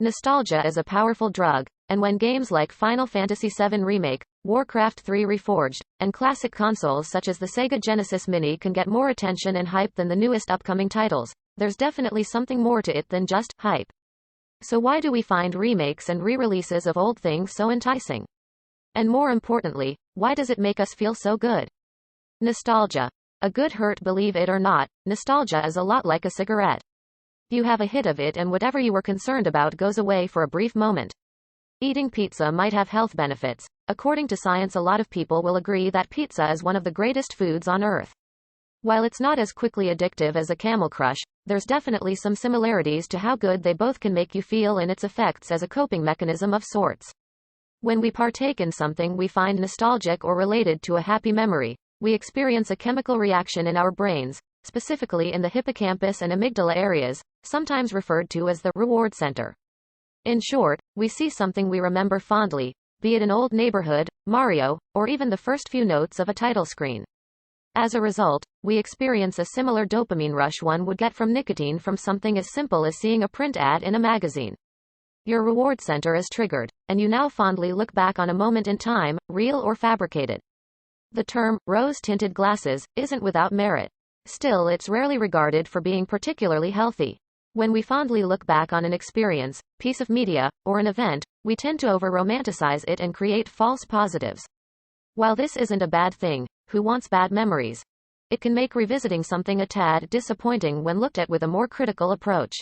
Nostalgia is a powerful drug, and when games like Final Fantasy VII Remake, Warcraft 3 Reforged, and classic consoles such as the SEGA Genesis Mini can get more attention and hype than the newest upcoming titles, there's definitely something more to it than just hype. So why do we find remakes and re-releases of old things so enticing? And more importantly, why does it make us feel so good? Nostalgia. A good hurt, believe it or not, nostalgia is a lot like a cigarette. You have a hit of it and whatever you were concerned about goes away for a brief moment. Eating pizza might have health benefits. According to science, a lot of people will agree that pizza is one of the greatest foods on earth. While it's not as quickly addictive as a Camel Crush, there's definitely some similarities to how good they both can make you feel and its effects as a coping mechanism of sorts. When we partake in something we find nostalgic or related to a happy memory, we experience a chemical reaction in our brains, specifically in the hippocampus and amygdala areas, sometimes referred to as the reward center. In short, we see something we remember fondly, be it an old neighborhood, Mario, or even the first few notes of a title screen. As a result, we experience a similar dopamine rush one would get from nicotine from something as simple as seeing a print ad in a magazine. Your reward center is triggered, and you now fondly look back on a moment in time, real or fabricated. The term, rose-tinted glasses, isn't without merit. Still, it's rarely regarded for being particularly healthy. When we fondly look back on an experience, piece of media, or an event, we tend to over-romanticize it and create false positives. While this isn't a bad thing, who wants bad memories? It can make revisiting something a tad disappointing when looked at with a more critical approach.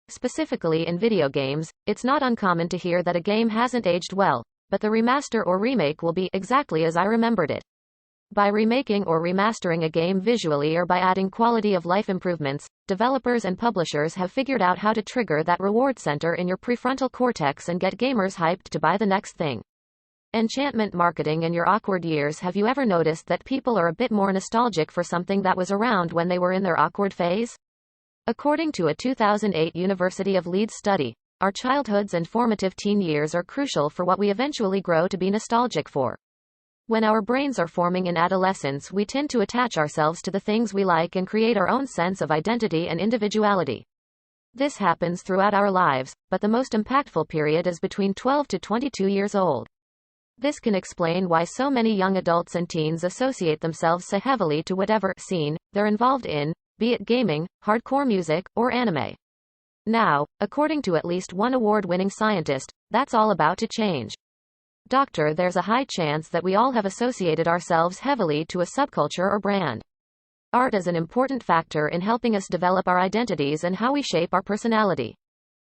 Specifically in video games, it's not uncommon to hear that a game hasn't aged well, but the remaster or remake will be exactly as I remembered it. By remaking or remastering a game visually or by adding quality of life improvements, developers and publishers have figured out how to trigger that reward center in your prefrontal cortex and get gamers hyped to buy the next thing. Enchantment marketing. In your awkward years, have you ever noticed that people are a bit more nostalgic for something that was around when they were in their awkward phase? According to a 2008 University of Leeds study, our childhoods and formative teen years are crucial for what we eventually grow to be nostalgic for. When our brains are forming in adolescence, we tend to attach ourselves to the things we like and create our own sense of identity and individuality. This happens throughout our lives, but the most impactful period is between 12 to 22 years old. This can explain why so many young adults and teens associate themselves so heavily to whatever scene they're involved in, be it gaming, hardcore music, or anime. Now, according to at least one award-winning scientist, that's all about to change. Doctor, there's a high chance that we all have associated ourselves heavily to a subculture or brand. Art is an important factor in helping us develop our identities and how we shape our personality.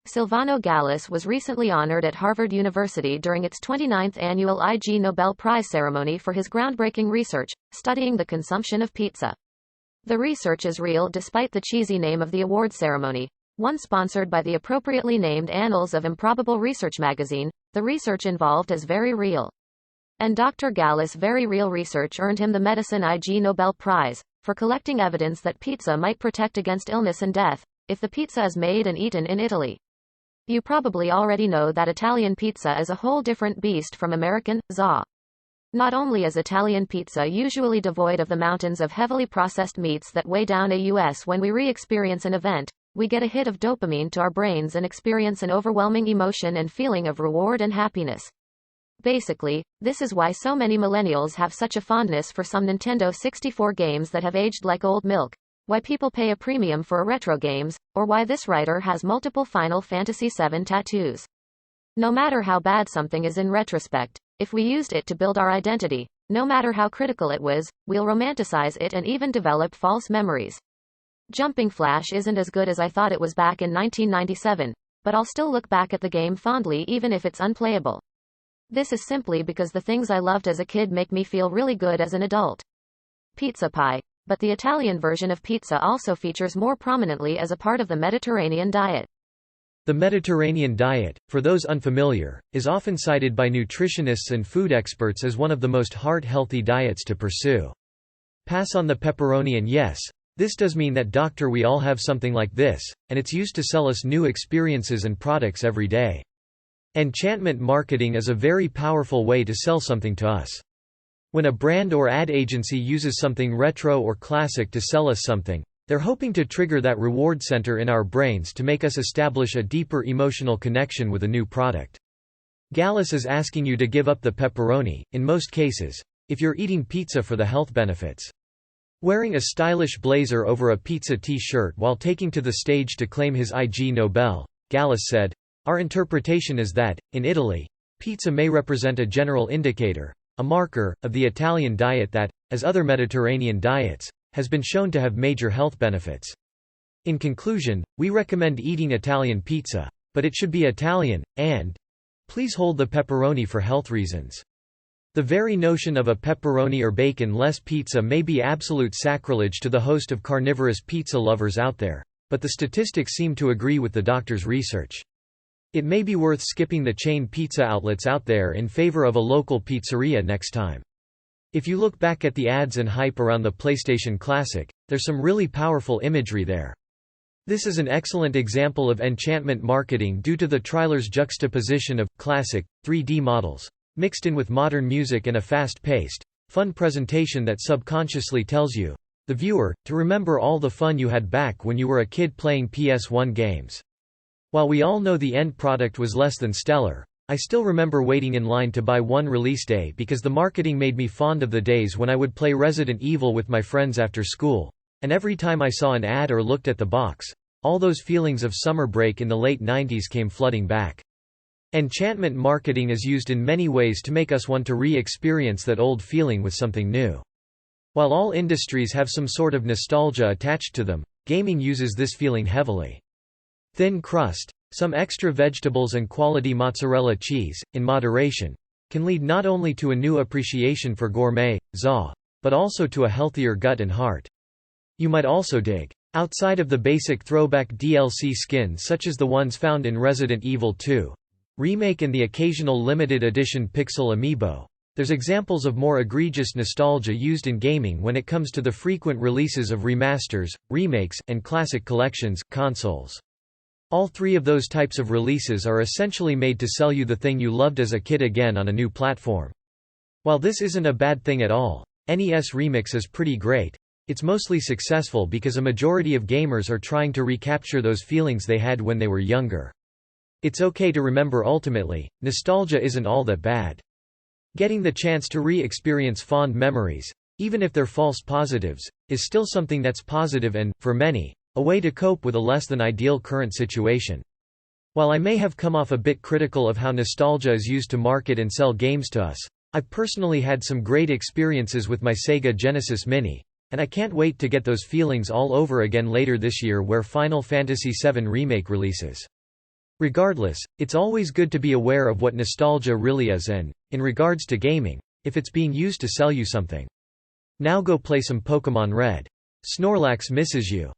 Silvano Gallis was recently honored at Harvard University during its 29th annual Ig Nobel Prize ceremony for his groundbreaking research, studying the consumption of pizza. The research is real despite the cheesy name of the award ceremony, one sponsored by the appropriately named Annals of Improbable Research magazine. The research involved is very real. And Dr. Gallis' very real research earned him the Medicine Ig Nobel Prize, for collecting evidence that pizza might protect against illness and death, if the pizza is made and eaten in Italy. You probably already know that Italian pizza is a whole different beast from American, za. Not only is Italian pizza usually devoid of the mountains of heavily processed meats that weigh down us when we re-experience an event, we get a hit of dopamine to our brains and experience an overwhelming emotion and feeling of reward and happiness. Basically, this is why so many millennials have such a fondness for some Nintendo 64 games that have aged like old milk, why people pay a premium for retro games, or why this writer has multiple Final Fantasy VII tattoos. No matter how bad something is in retrospect, if we used it to build our identity, no matter how critical it was, we'll romanticize it and even develop false memories. Jumping Flash isn't as good as I thought it was back in 1997, but I'll still look back at the game fondly even if it's unplayable. This is simply because the things I loved as a kid make me feel really good as an adult. Pizza pie. But the Italian version of pizza also features more prominently as a part of the Mediterranean diet. The Mediterranean diet, for those unfamiliar, is often cited by nutritionists and food experts as one of the most heart-healthy diets to pursue. Pass on the pepperoni, and yes, this does mean that doctor, we all have something like this, and it's used to sell us new experiences and products every day. Enchantment marketing is a very powerful way to sell something to us. When a brand or ad agency uses something retro or classic to sell us something, They're hoping to trigger that reward center in our brains to make us establish a deeper emotional connection with a new product. Gallus is asking you to give up the pepperoni, in most cases, if you're eating pizza for the health benefits. Wearing a stylish blazer over a pizza t-shirt while taking to the stage to claim his Ig Nobel, Gallus said, "Our interpretation is that, in Italy, pizza may represent a general indicator, a marker, of the Italian diet that, as other Mediterranean diets, has been shown to have major health benefits. In conclusion, we recommend eating Italian pizza, but it should be Italian, and please hold the pepperoni for health reasons." The very notion of a pepperoni or bacon-less pizza may be absolute sacrilege to the host of carnivorous pizza lovers out there, but the statistics seem to agree with the doctor's research. It may be worth skipping the chain pizza outlets out there in favor of a local pizzeria next time. If you look back at the ads and hype around the PlayStation Classic, there's some really powerful imagery there. This is an excellent example of enchantment marketing due to the trailer's juxtaposition of classic 3D models mixed in with modern music and a fast-paced, fun presentation that subconsciously tells you, the viewer, to remember all the fun you had back when you were a kid playing PS1 games. While we all know the end product was less than stellar, I still remember waiting in line to buy one release day because the marketing made me fond of the days when I would play Resident Evil with my friends after school, and every time I saw an ad or looked at the box, all those feelings of summer break in the late 90s came flooding back. Enchantment marketing is used in many ways to make us want to re-experience that old feeling with something new. While all industries have some sort of nostalgia attached to them, gaming uses this feeling heavily. Thin crust, some extra vegetables and quality mozzarella cheese, in moderation, can lead not only to a new appreciation for gourmet, but also to a healthier gut and heart. You might also dig. Outside of the basic throwback DLC skins such as the ones found in Resident Evil 2, Remake and the occasional limited edition Pixel amiibo, there's examples of more egregious nostalgia used in gaming when it comes to the frequent releases of remasters, remakes, and classic collections consoles. All three of those types of releases are essentially made to sell you the thing you loved as a kid again on a new platform. While this isn't a bad thing at all, NES Remix is pretty great. It's mostly successful because a majority of gamers are trying to recapture those feelings they had when they were younger. It's okay to remember ultimately, nostalgia isn't all that bad. Getting the chance to re-experience fond memories, even if they're false positives, is still something that's positive and, for many, a way to cope with a less than ideal current situation. While I may have come off a bit critical of how nostalgia is used to market and sell games to us, I've personally had some great experiences with my SEGA Genesis Mini, and I can't wait to get those feelings all over again later this year where Final Fantasy VII Remake releases. Regardless, it's always good to be aware of what nostalgia really is and, in regards to gaming, if it's being used to sell you something. Now go play some Pokémon Red. Snorlax misses you.